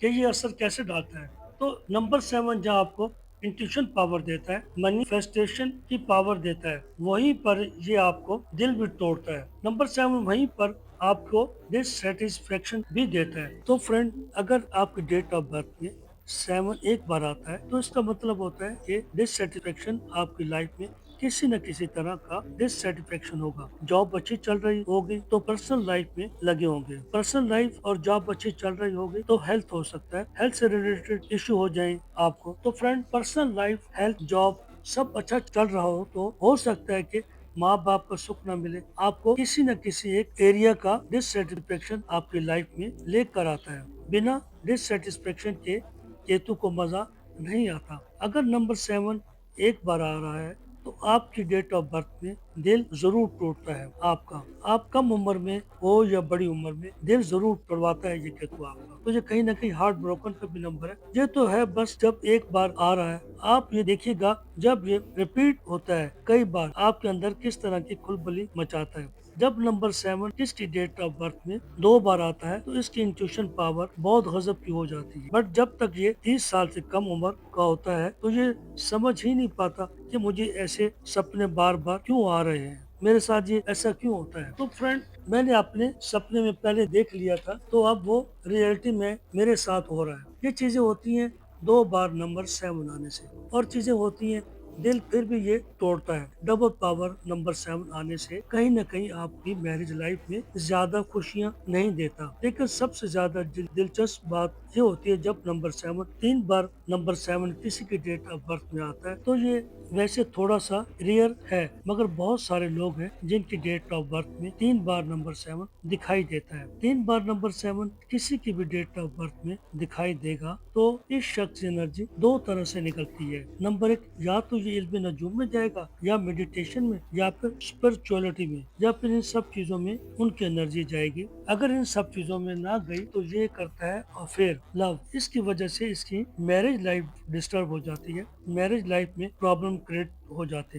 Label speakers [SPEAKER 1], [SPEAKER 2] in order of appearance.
[SPEAKER 1] कि ये असर कैसे डालता है। तो नंबर 7 जहाँ आपको इंट्यूशन पावर देता है, मैनिफेस्टेशन की पावर देता है, वहीं पर ये आपको दिल भी तोड़ता है। नंबर 7 वहीं पर आपको डिससैटिस्फैक्शन भी देता है। तो फ्रेंड, अगर आपकी डेट ऑफ बर्थ में 7 एक बार आता है तो इसका मतलब होता है कि डिससैटिस्फैक्शन आपकी लाइफ में किसी न किसी तरह का डिससेटिस्फेक्शन होगा। जॉब अच्छी चल रही होगी तो पर्सनल लाइफ में लगे होंगे, पर्सनल लाइफ और जॉब अच्छी चल रही होगी तो हेल्थ हो सकता है, हेल्थ से रिलेटेड इश्यू हो जाए आपको। तो friend, personal life, health, job सब अच्छा चल रहा हो तो हो सकता है कि माँ बाप का सुख न मिले, आपको किसी न किसी एक एरिया का डिससेटिस्फेक्शन आपकी लाइफ में लेकर आता है। बिना डिससेटिस्फेक्शन के केतु को मजा नहीं आता। अगर नंबर 7 एक बार आ रहा है तो आपकी डेट ऑफ बर्थ में दिल जरूर टूटता है आपका। आप कम उम्र में हो या बड़ी उम्र में, दिल जरूर टूटवाता है ये केतु आपका। तो ये कहीं ना कहीं हार्ट ब्रोकन का भी नंबर है। ये तो है बस जब एक बार आ रहा है, आप ये देखिएगा जब ये रिपीट होता है कई बार आपके अंदर किस तरह की खुलबली मचाता है। जब नंबर 7 किसकी डेट ऑफ बर्थ में 2 बार आता है तो इसकी इंट्यूशन पावर बहुत गजब की हो जाती है। बट जब तक ये 30 साल से कम उम्र का होता है तो ये समझ ही नहीं पाता कि मुझे ऐसे सपने बार बार क्यों आ रहे हैं, मेरे साथ ये ऐसा क्यों होता है। तो फ्रेंड, मैंने अपने सपने में पहले देख लिया था तो अब वो रियलिटी में मेरे साथ हो रहा है। ये चीजें होती हैं 2 बार नंबर 7 आने से, और चीजें होती हैं दिल फिर भी ये तोड़ता है। डबल पावर नंबर 7 आने से कहीं न कहीं आपकी मैरिज लाइफ में ज्यादा खुशियां नहीं देता। लेकिन सबसे ज्यादा दिलचस्प बात ये होती है जब नंबर 7 3 बार नंबर 7 किसी की डेट ऑफ बर्थ में आता है तो ये वैसे थोड़ा सा रेयर है, मगर बहुत सारे लोग हैं जिनकी डेट ऑफ बर्थ में 3 बार नंबर 7 दिखाई देता है। 3 बार नंबर 7 किसी की भी डेट ऑफ बर्थ में दिखाई देगा तो इस शख्स की एनर्जी 2 तरह से निकलती है। नंबर 1, या तो ये इल्म नजूम में जाएगा, या मेडिटेशन में, या फिर स्पिरिचुअलिटी में, या फिर इन सब चीजों में उनकी एनर्जी जाएगी। अगर इन सब चीजों में ना गई तो ये करता है अफेयर, लव। इसकी वजह से इसकी मैरिज लाइफ डिस्टर्ब हो जाती है, मैरिज लाइफ में प्रॉब्लम क्रिएट हो जाते हैं।